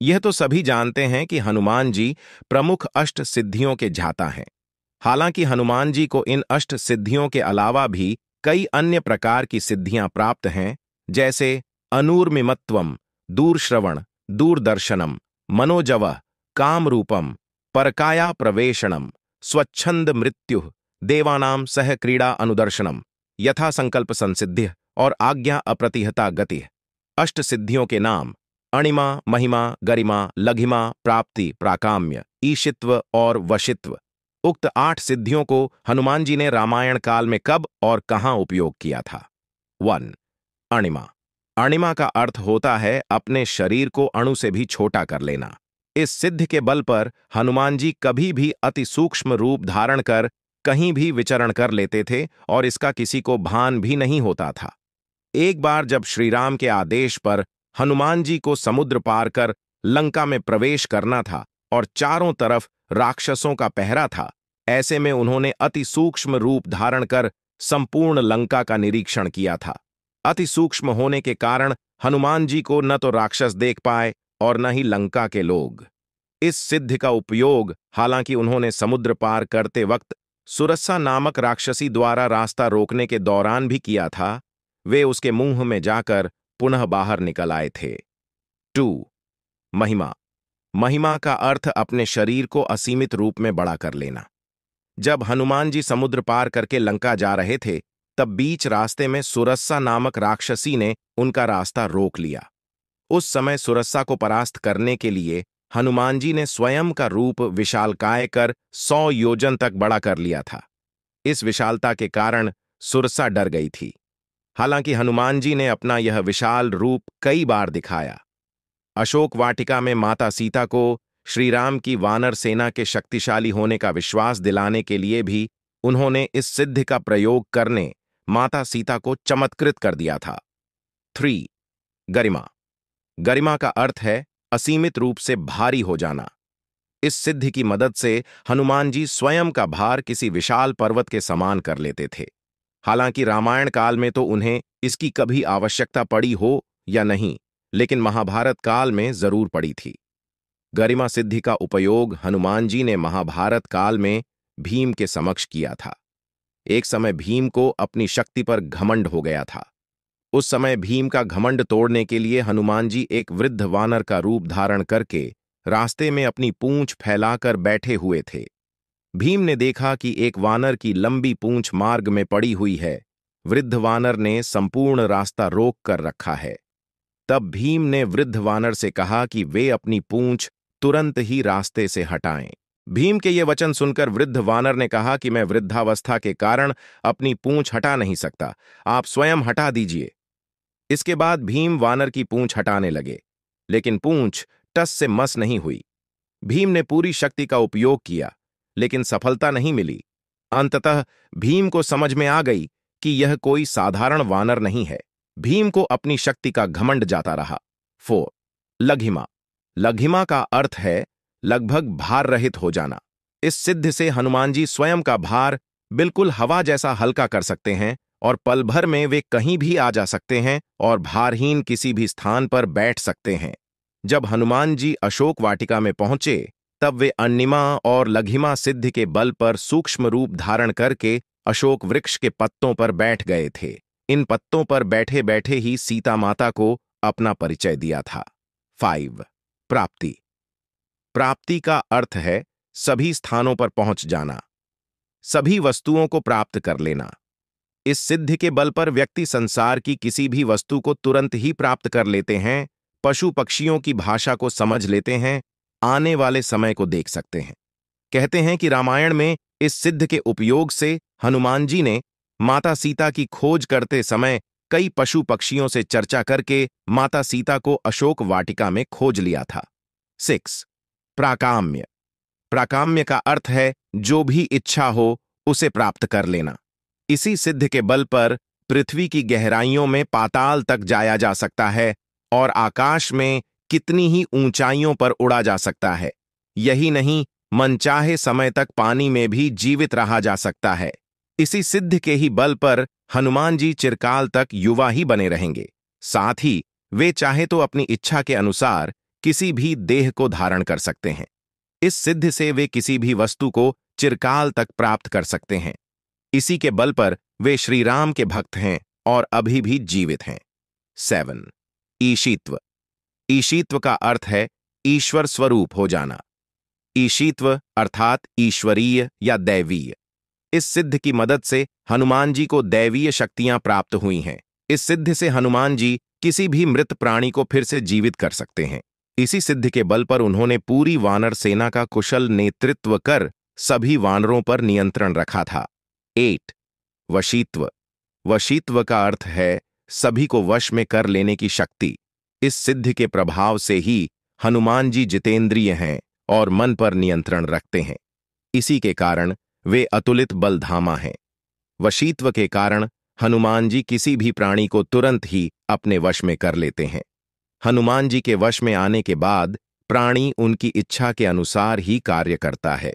यह तो सभी जानते हैं कि हनुमान जी प्रमुख अष्ट सिद्धियों के ज्ञाता हैं। हालांकि हनुमान जी को इन अष्ट सिद्धियों के अलावा भी कई अन्य प्रकार की सिद्धियां प्राप्त हैं, जैसे अनूर्मिमत्वम, दूरश्रवण, दूरदर्शनम, मनोजवः, कामरूपम, परकाया प्रवेशणम, स्वच्छंद मृत्यु, देवानाम सह क्रीड़ा अनुदर्शनम, यथा संकल्प संसिद्धिः और आज्ञा अप्रतिहता गति। अष्ट सिद्धियों के नाम अणिमा, महिमा, गरिमा, लघिमा, प्राप्ति, प्राकाम्य, ईशित्व और वशित्व। उक्त 8 सिद्धियों को हनुमान जी ने रामायण काल में कब और कहां उपयोग किया था? 1. अणिमा। अणिमा का अर्थ होता है अपने शरीर को अणु से भी छोटा कर लेना। इस सिद्ध के बल पर हनुमान जी कभी भी अति सूक्ष्म रूप धारण कर कहीं भी विचरण कर लेते थे और इसका किसी को भान भी नहीं होता था। एक बार जब श्रीराम के आदेश पर हनुमान जी को समुद्र पार कर लंका में प्रवेश करना था और चारों तरफ राक्षसों का पहरा था, ऐसे में उन्होंने अति सूक्ष्म रूप धारण कर संपूर्ण लंका का निरीक्षण किया था। अति सूक्ष्म होने के कारण हनुमान जी को न तो राक्षस देख पाए और न ही लंका के लोग। इस सिद्धि का उपयोग हालांकि उन्होंने समुद्र पार करते वक्त सुरसा नामक राक्षसी द्वारा रास्ता रोकने के दौरान भी किया था। वे उसके मुंह में जाकर पुनः बाहर निकल आए थे। 2. महिमा। महिमा का अर्थ अपने शरीर को असीमित रूप में बड़ा कर लेना। जब हनुमान जी समुद्र पार करके लंका जा रहे थे, तब बीच रास्ते में सुरसा नामक राक्षसी ने उनका रास्ता रोक लिया। उस समय सुरसा को परास्त करने के लिए हनुमान जी ने स्वयं का रूप विशालकाय कर 100 योजन तक बड़ा कर लिया था। इस विशालता के कारण सुरसा डर गई थी। हालांकि हनुमान जी ने अपना यह विशाल रूप कई बार दिखाया। अशोक वाटिका में माता सीता को श्री राम की वानर सेना के शक्तिशाली होने का विश्वास दिलाने के लिए भी उन्होंने इस सिद्धि का प्रयोग करने माता सीता को चमत्कृत कर दिया था। 3. गरिमा। गरिमा का अर्थ है असीमित रूप से भारी हो जाना। इस सिद्धि की मदद से हनुमान जी स्वयं का भार किसी विशाल पर्वत के समान कर लेते थे। हालांकि रामायण काल में तो उन्हें इसकी कभी आवश्यकता पड़ी हो या नहीं, लेकिन महाभारत काल में जरूर पड़ी थी। गरिमा सिद्धि का उपयोग हनुमान जी ने महाभारत काल में भीम के समक्ष किया था। एक समय भीम को अपनी शक्ति पर घमंड हो गया था। उस समय भीम का घमंड तोड़ने के लिए हनुमान जी एक वृद्ध वानर का रूप धारण करके रास्ते में अपनी पूंछ फैलाकर बैठे हुए थे। भीम ने देखा कि एक वानर की लंबी पूंछ मार्ग में पड़ी हुई है। वृद्ध वानर ने संपूर्ण रास्ता रोक कर रखा है। तब भीम ने वृद्ध वानर से कहा कि वे अपनी पूंछ तुरंत ही रास्ते से हटाएं। भीम के ये वचन सुनकर वृद्ध वानर ने कहा कि मैं वृद्धावस्था के कारण अपनी पूंछ हटा नहीं सकता, आप स्वयं हटा दीजिए। इसके बाद भीम वानर की पूंछ हटाने लगे, लेकिन पूंछ टस से मस नहीं हुई। भीम ने पूरी शक्ति का उपयोग किया, लेकिन सफलता नहीं मिली। अंततः भीम को समझ में आ गई कि यह कोई साधारण वानर नहीं है। भीम को अपनी शक्ति का घमंड जाता रहा। 4. लघिमा। लघिमा का अर्थ है लगभग भार रहित हो जाना। इस सिद्धि से हनुमान जी स्वयं का भार बिल्कुल हवा जैसा हल्का कर सकते हैं और पल भर में वे कहीं भी आ जा सकते हैं और भारहीन किसी भी स्थान पर बैठ सकते हैं। जब हनुमान जी अशोक वाटिका में पहुंचे, तब वे अणिमा और लघिमा सिद्धि के बल पर सूक्ष्म रूप धारण करके अशोक वृक्ष के पत्तों पर बैठ गए थे। इन पत्तों पर बैठे बैठे ही सीता माता को अपना परिचय दिया था। 5. प्राप्ति। प्राप्ति का अर्थ है सभी स्थानों पर पहुंच जाना, सभी वस्तुओं को प्राप्त कर लेना। इस सिद्धि के बल पर व्यक्ति संसार की किसी भी वस्तु को तुरंत ही प्राप्त कर लेते हैं, पशु पक्षियों की भाषा को समझ लेते हैं, आने वाले समय को देख सकते हैं। कहते हैं कि रामायण में इस सिद्ध के उपयोग से हनुमान जी ने माता सीता की खोज करते समय कई पशु पक्षियों से चर्चा करके माता सीता को अशोक वाटिका में खोज लिया था। 6. प्राकाम्य। प्राकाम्य का अर्थ है जो भी इच्छा हो उसे प्राप्त कर लेना। इसी सिद्ध के बल पर पृथ्वी की गहराइयों में पाताल तक जाया जा सकता है और आकाश में कितनी ही ऊंचाइयों पर उड़ा जा सकता है। यही नहीं, मनचाहे समय तक पानी में भी जीवित रहा जा सकता है। इसी सिद्ध के ही बल पर हनुमान जी चिरकाल तक युवा ही बने रहेंगे। साथ ही वे चाहे तो अपनी इच्छा के अनुसार किसी भी देह को धारण कर सकते हैं। इस सिद्धि से वे किसी भी वस्तु को चिरकाल तक प्राप्त कर सकते हैं। इसी के बल पर वे श्री राम के भक्त हैं और अभी भी जीवित हैं। 7. ईशित्व। ईशित्व का अर्थ है ईश्वर स्वरूप हो जाना। ईशित्व अर्थात ईश्वरीय या दैवीय। इस सिद्ध की मदद से हनुमान जी को दैवीय शक्तियां प्राप्त हुई हैं। इस सिद्ध से हनुमान जी किसी भी मृत प्राणी को फिर से जीवित कर सकते हैं। इसी सिद्ध के बल पर उन्होंने पूरी वानर सेना का कुशल नेतृत्व कर सभी वानरों पर नियंत्रण रखा था। 8. वशीत्व। वशीत्व का अर्थ है सभी को वश में कर लेने की शक्ति। इस सिद्ध के प्रभाव से ही हनुमान जी जितेंद्रिय हैं और मन पर नियंत्रण रखते हैं। इसी के कारण वे अतुलित बलधामा हैं। वशीत्व के कारण हनुमान जी किसी भी प्राणी को तुरंत ही अपने वश में कर लेते हैं। हनुमान जी के वश में आने के बाद प्राणी उनकी इच्छा के अनुसार ही कार्य करता है।